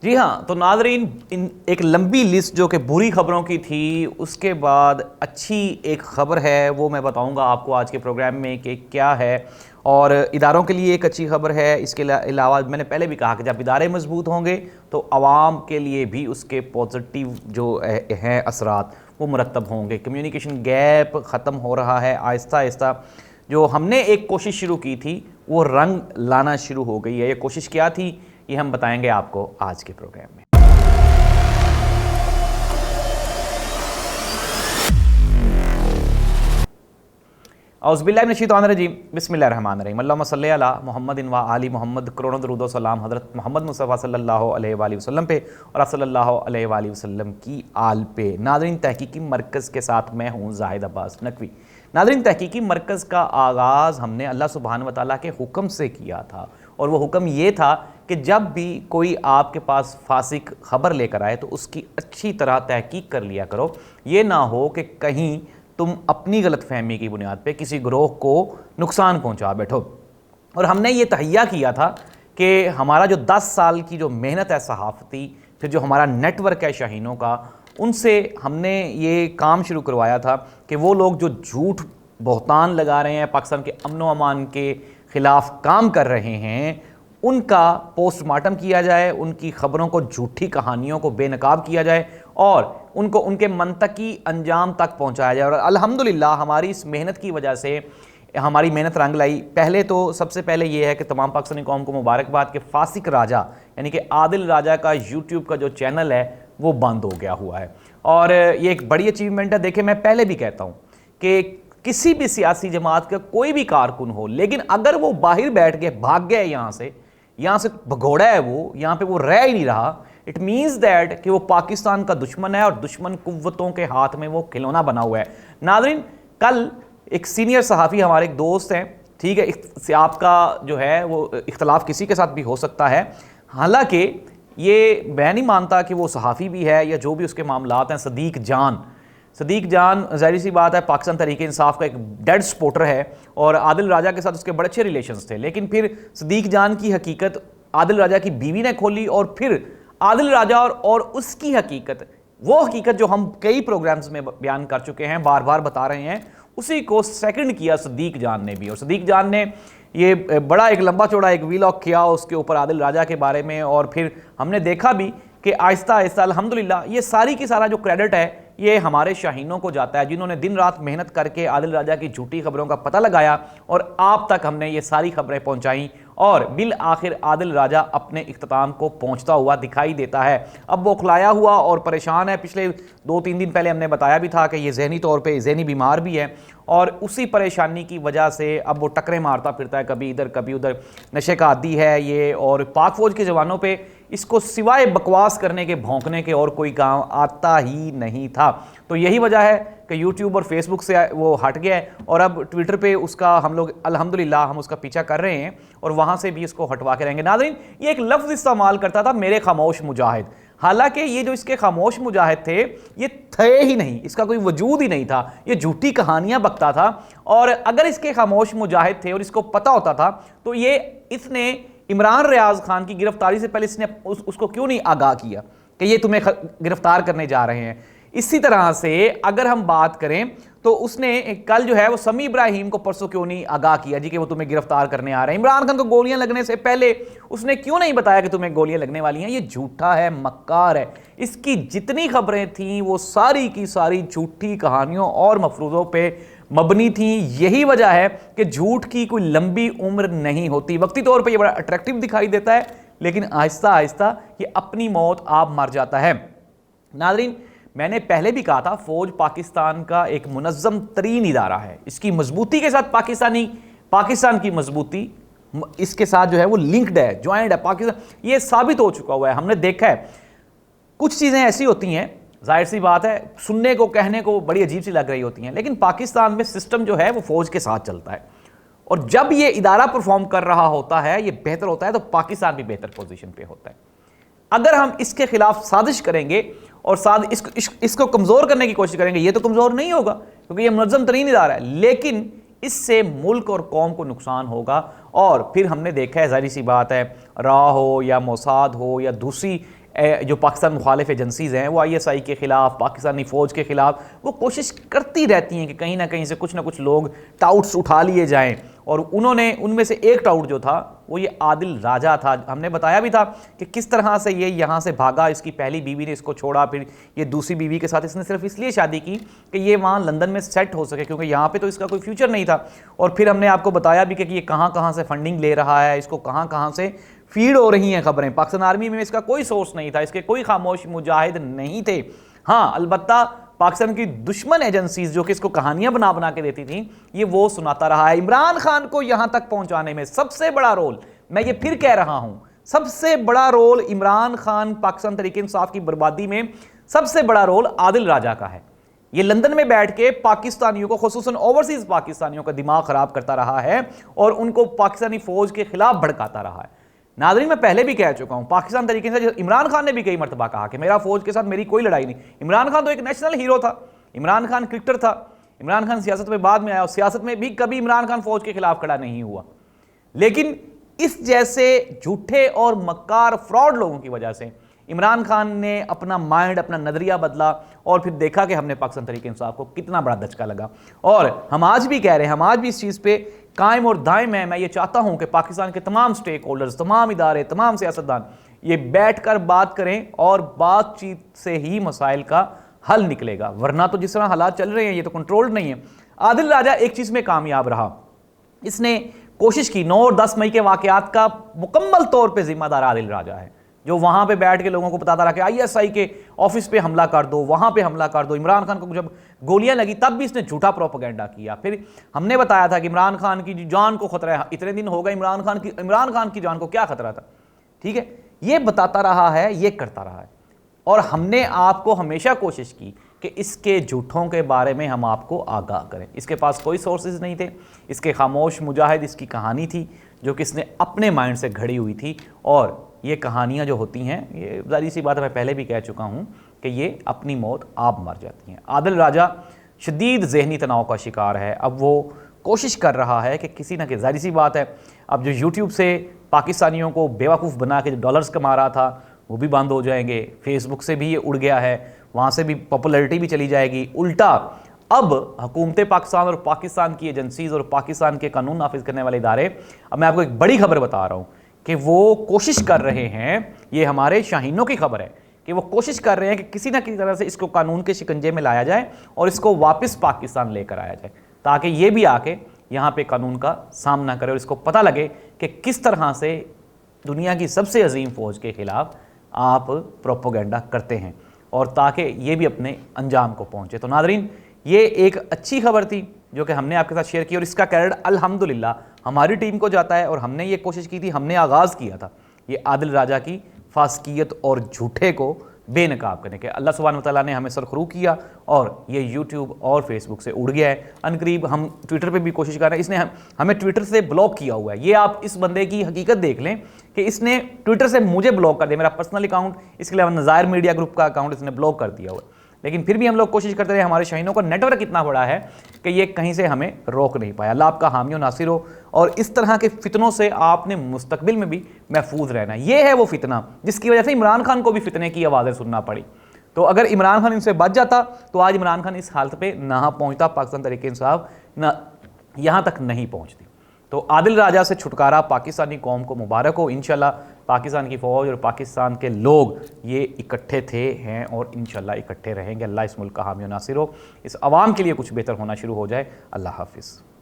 जी हाँ, तो नाज़रीन एक लंबी लिस्ट जो कि बुरी खबरों की थी, उसके बाद अच्छी एक खबर है वो मैं बताऊंगा आपको आज के प्रोग्राम में कि क्या है। और इदारों के लिए एक अच्छी खबर है। इसके अलावा मैंने पहले भी कहा कि जब इदारे मजबूत होंगे तो आवाम के लिए भी उसके पॉजिटिव जो हैं असरात वो मुरतब होंगे। कम्युनिकेशन गैप ख़त्म हो रहा है आहिस्ता आहिस्ता। जो हमने एक कोशिश शुरू की थी वो रंग लाना शुरू हो गई है। ये कोशिश क्या थी ये हम बताएंगे आपको आज के प्रोग्राम में। औज़ुबिल्लाहिमिनश्शैतानिर्रजीम बिस्मिल्लाहिर्रहमानिर्रहीम अल्लाहुम्मा सल्लि अला मुहम्मदिन व आलि मुहम्मद। करोड़ों दरूद व सलाम हज़रत मोहम्मद मुस्तफ़ा सल्लल्लाहु अलैहि वसल्लम पे और आप सल्लल्लाहु अलैहि वसल्लम की आल पे। नाज़रीन, तहकीकी मरकज़ के साथ मैं हूँ ज़ाहिद अब्बास नकवी। नाज़रीन, तहकीकी मरकज़ का आगाज़ हमने अल्लाह सुब्हानहू व तआला के हुक्म से किया था, और वो हुक्म ये था कि जब भी कोई आपके पास फासिक ख़बर लेकर आए तो उसकी अच्छी तरह तहकीक कर लिया करो। ये ना हो कि कहीं तुम अपनी गलतफहमी की बुनियाद पे किसी ग्रोह को नुकसान पहुंचा बैठो। और हमने ये तहैया किया था कि हमारा जो 10 साल की जो मेहनत है सहाफ़ती, फिर जो हमारा नेटवर्क है शाहीनों का, उनसे हमने ये काम शुरू करवाया था कि वो लोग जो झूठ बहतान लगा रहे हैं, पाकिस्तान के अमन व अमान के ख़िलाफ़ काम कर रहे हैं, उनका पोस्टमार्टम किया जाए, उनकी ख़बरों को, झूठी कहानियों को बेनकाब किया जाए और उनको उनके मंतकी अंजाम तक पहुंचाया जाए। और अल्हम्दुलिल्लाह हमारी इस मेहनत की वजह से हमारी मेहनत रंग लाई। पहले तो सबसे पहले ये है कि तमाम पाकिस्तानी कौम को मुबारकबाद कि फासिक राजा यानी कि आदिल राजा का यूट्यूब का जो चैनल है वो बंद हो गया हुआ है, और ये एक बड़ी अचीवमेंट है। देखिए, मैं पहले भी कहता हूँ कि किसी भी सियासी जमात का कोई भी कारकुन हो, लेकिन अगर वो बाहर बैठ के भाग गए यहाँ से भगोड़ा है, वो यहाँ पे वो रह ही नहीं रहा, इट मीन्स दैट कि वो पाकिस्तान का दुश्मन है और दुश्मन कुव्वतों के हाथ में वो खिलौना बना हुआ है। नाज़रीन, कल एक सीनियर सहाफ़ी हमारे एक दोस्त हैं, ठीक है, आपका जो है वो इख्तलाफ किसी के साथ भी हो सकता है, हालांकि ये मैं नहीं मानता कि वो सहाफ़ी भी है या जो भी उसके मामलात हैं। सदीक जान ज़ाहिर सी बात है पाकिस्तान तहरीक इंसाफ का एक डेड सपोर्टर है और आदिल राजा के साथ उसके बड़े अच्छे रिलेशंस थे। लेकिन फिर सदीक जान की हकीकत आदिल राजा की बीवी ने खोली, और फिर आदिल राजा और उसकी हकीकत, वो हकीकत जो हम कई प्रोग्राम्स में बयान कर चुके हैं, बार बार बता रहे हैं, उसी को सेकंड किया सदीक जान ने भी। और सदीक जान ने ये बड़ा एक लंबा चौड़ा एक वीलॉग किया उसके ऊपर आदिल राजा के बारे में, और फिर हमने देखा भी कि आहिस्ता आहिस्ता अल्हम्दुलिल्लाह ये सारी की सारा जो क्रेडिट है ये हमारे शाहीनों को जाता है, जिन्होंने दिन रात मेहनत करके आदिल राजा की झूठी खबरों का पता लगाया और आप तक हमने ये सारी खबरें पहुंचाई, और बिल आखिर आदिल राजा अपने इख्तिताम को पहुंचता हुआ दिखाई देता है। अब वो खुलाया हुआ और परेशान है। पिछले 2-3 दिन पहले हमने बताया भी था कि ये जहनी तौर पे जहनी बीमार भी है, और उसी परेशानी की वजह से अब वो टकरे मारता फिरता है, कभी इधर कभी उधर, नशे का आदी है ये। और पाक फौज के जवानों पे इसको सिवाय बकवास करने के, भौंकने के और कोई काम आता ही नहीं था। तो यही वजह है कि यूट्यूब और फेसबुक से वो हट गया है, और अब ट्विटर पे उसका हम लोग अल्हम्दुलिल्लाह हम उसका पीछा कर रहे हैं और वहाँ से भी इसको हटवा के रहेंगे। नाज़रीन, ये एक लफ्ज़ इस्तेमाल करता था, मेरे खामोश मुजाहिद, हालांकि ये जो इसके खामोश मुजाहिद थे ये थे ही नहीं, इसका कोई वजूद ही नहीं था, ये झूठी कहानियाँ बकता था। और अगर इसके खामोश मुजाहिद थे और इसको पता होता था तो ये इसने इमरान रियाज खान की गिरफ्तारी से पहले इसने उसको क्यों नहीं आगाह किया कि ये तुम्हें गिरफ्तार करने जा रहे हैं। इसी तरह से अगर हम बात करें तो उसने कल जो है वो समी इब्राहिम को परसों क्यों नहीं आगाह किया जी कि वो तुम्हें गिरफ्तार करने आ रहे हैं। इमरान खान को गोलियां लगने से पहले उसने क्यों नहीं बताया कि तुम्हें गोलियां लगने वाली हैं। ये झूठा है, मक्कार है। इसकी जितनी खबरें थीं वो सारी की सारी झूठी कहानियों और मफरूज़ों पे मबनी थी। यही वजह है कि झूठ की कोई लंबी उम्र नहीं होती। वक्ती तौर पर यह बड़ा अट्रैक्टिव दिखाई देता है, लेकिन आहिस्ता आहिस्ता ये अपनी मौत आप मर जाता है। नाज़रीन, मैंने पहले भी कहा था, फौज पाकिस्तान का एक मुनज़्ज़म तरीन इदारा है। इसकी मजबूती के साथ पाकिस्तान की मजबूती इसके साथ जो है वो लिंक्ड है, ज्वाइंट है। पाकिस्तान ये साबित हो चुका हुआ है, हमने देखा है। कुछ चीज़ें ऐसी होती हैं, जाहिर सी बात है, सुनने को कहने को बड़ी अजीब सी लग रही होती हैं, लेकिन पाकिस्तान में सिस्टम जो है वो फौज के साथ चलता है, और जब ये इदारा परफॉर्म कर रहा होता है, ये बेहतर होता है, तो पाकिस्तान भी बेहतर पोजीशन पे होता है। अगर हम इसके खिलाफ साजिश करेंगे और इसको कमज़ोर करने की कोशिश करेंगे, ये तो कमज़ोर नहीं होगा क्योंकि ये मुनज़्ज़म तरीन इदारा है, लेकिन इससे मुल्क और कौम को नुकसान होगा। और फिर हमने देखा है, जाहिर सी बात है, रा हो या मोसाद हो या दूसरी जो पाकिस्तान मुखालिफ एजेंसीज़ हैं वो ISI के ख़िलाफ़, पाकिस्तानी फ़ौज के ख़िलाफ़ वो कोशिश करती रहती हैं कि कहीं ना कहीं से कुछ ना कुछ लोग टाउट्स उठा लिए जाएं। और उन्होंने उनमें से एक टाउट जो था वो ये आदिल राजा था। हमने बताया भी था कि किस तरह से ये यहाँ से भागा, इसकी पहली बीवी ने इसको छोड़ा, फिर ये दूसरी बीवी के साथ इसने सिर्फ इसलिए शादी की कि ये वहाँ लंदन में सेट हो सके, क्योंकि यहाँ पे तो इसका कोई फ्यूचर नहीं था। और फिर हमने आपको बताया भी कि ये कहाँ कहाँ से फंडिंग ले रहा है, इसको कहाँ कहाँ से फीड हो रही हैं खबरें। पाकिस्तान आर्मी में इसका कोई सोर्स नहीं था, इसके कोई खामोश मुजाहिद नहीं थे। हाँ, अलबत्ता पाकिस्तान की दुश्मन एजेंसीज जो कि इसको कहानियां बना बना के देती थी, ये वो सुनाता रहा है। इमरान खान को यहां तक पहुंचाने में सबसे बड़ा रोल, मैं ये फिर कह रहा हूं, सबसे बड़ा रोल इमरान खान पाकिस्तान तहरीक इंसाफ की बर्बादी में सबसे बड़ा रोल आदिल राजा का है। ये लंदन में बैठ के पाकिस्तानियों को, खुसूसन ओवरसीज पाकिस्तानियों का दिमाग खराब करता रहा है और उनको पाकिस्तानी फौज के खिलाफ भड़काता रहा है। नाज़रीन, मैं पहले भी कह चुका हूं, पाकिस्तान तरीके से इमरान खान ने भी कई मरतबा कहा कि मेरा फौज के साथ मेरी कोई लड़ाई नहीं। इमरान खान तो एक नेशनल हीरो था, इमरान खान क्रिकेटर था, इमरान खान सियासत में बाद में आया और सियासत में भी कभी इमरान खान फौज के खिलाफ खड़ा नहीं हुआ। लेकिन इस जैसे झूठे और मक्कार फ्रॉड लोगों की वजह से इमरान खान ने अपना माइंड, अपना नजरिया बदला और फिर देखा कि हमने पाकिस्तान तहरीक इंसाफ को कितना बड़ा धचका लगा। और हम आज भी कह रहे हैं, हम आज भी इस चीज़ पे कायम और दायम है। मैं ये चाहता हूं कि पाकिस्तान के तमाम स्टेक होल्डर्स, तमाम इदारे, तमाम सियासतदान ये बैठकर बात करें और बातचीत से ही मसाइल का हल निकलेगा, वरना तो जिस तरह हालात चल रहे हैं ये तो कंट्रोल्ड नहीं है। आदिल राजा एक चीज़ में कामयाब रहा, इसने कोशिश की, 9 और 10 मई के वाकयात का मुकम्मल तौर पर जिम्मेदार आदिल राजा है, जो वहां पे बैठ के लोगों को बताता रहा कि ISI के ऑफिस पे हमला कर दो, वहां पे हमला कर दो। इमरान खान को जब गोलियां लगी तब भी इसने झूठा प्रोपेगेंडा किया। फिर हमने बताया था कि इमरान खान की जान को खतरा है, इतने दिन हो गए इमरान खान की जान को क्या खतरा था, ठीक है, ये बताता रहा है, ये करता रहा है। और हमने आपको हमेशा कोशिश की कि इसके झूठों के बारे में हम आपको आगाह करें। इसके पास कोई सोर्सेज नहीं थे, इसके खामोश मुजाहिद इसकी कहानी थी जो कि इसने अपने माइंड से घड़ी हुई थी। और ये कहानियाँ जो होती हैं, ये ज़ाहिर सी बात है, मैं पहले भी कह चुका हूँ कि ये अपनी मौत आप मर जाती हैं। आदिल राजा शदीद ज़हनी तनाव का शिकार है। अब वो कोशिश कर रहा है कि किसी ना, कि ज़ाहिर सी बात है, अब जो यूट्यूब से पाकिस्तानियों को बेवकूफ़ बना के जो डॉलर्स कमा रहा था वो भी बंद हो जाएंगे, फेसबुक से भी ये उड़ गया है, वहाँ से भी पॉपुलैरिटी भी चली जाएगी। उल्टा अब हुकूमत पाकिस्तान और पाकिस्तान की एजेंसीज़ और पाकिस्तान के कानून नाफिज करने वाले इदारे, अब मैं आपको एक बड़ी खबर बता रहा हूँ कि वो कोशिश कर रहे हैं, ये हमारे शाहीनों की खबर है कि वो कोशिश कर रहे हैं कि किसी ना किसी तरह से इसको कानून के शिकंजे में लाया जाए और इसको वापस पाकिस्तान लेकर आया जाए, ताकि ये भी आके यहाँ पे कानून का सामना करे और इसको पता लगे कि किस तरह से दुनिया की सबसे अजीम फ़ौज के ख़िलाफ़ आप प्रोपोगेंडा करते हैं, और ताकि ये भी अपने अंजाम को पहुँचे। तो नादरीन, ये एक अच्छी खबर थी जो कि हमने आपके साथ शेयर की और इसका क्रेडिट अल्हम्दुलिल्लाह हमारी टीम को जाता है। और हमने ये कोशिश की थी, हमने आगाज़ किया था ये आदिल राजा की फास्कियत और झूठे को बेनकाब करने के। अल्लाह सुब्हानहू व तआला ने हमें सरखरू किया और ये यूट्यूब और फेसबुक से उड़ गया है। अनकरीब हम ट्विटर पे भी कोशिश कर रहे हैं, इसने हमें ट्विटर से ब्लॉक किया हुआ है। ये आप इस बंदे की हकीकत देख लें कि इसने ट्विटर से मुझे ब्लॉक कर दिया, मेरा पर्सनल अकाउंट, इसके अलावा नज़ायर मीडिया ग्रुप का अकाउंट इसने ब्लॉक कर दिया हुआ है। लेकिन फिर भी हम लोग कोशिश करते रहे, हमारे शाहीनों का नेटवर्क इतना बड़ा है कि ये कहीं से हमें रोक नहीं पाया। अल्लाह आपका हामी और नासिर हो, और इस तरह के फितनों से आपने मुस्तकबिल में भी महफूज रहना। ये है वो फितना जिसकी वजह से इमरान खान को भी फितने की आवाज़ें सुनना पड़ी। तो अगर इमरान खान इनसे बच जाता तो आज इमरान खान इस हालत पे ना पहुंचता, पाकिस्तान तहरीक इंसाफ ना यहाँ तक नहीं पहुँचती। तो आदिल राजा से छुटकारा पाकिस्तानी कौम को मुबारक हो। इंशाल्लाह पाकिस्तान की फ़ौज और पाकिस्तान के लोग ये इकट्ठे थे, हैं और इंशाल्लाह इकट्ठे रहेंगे। अल्लाह इस मुल्क का हामी और नासिर हो, इस अवाम के लिए कुछ बेहतर होना शुरू हो जाए। अल्लाह हाफिज़।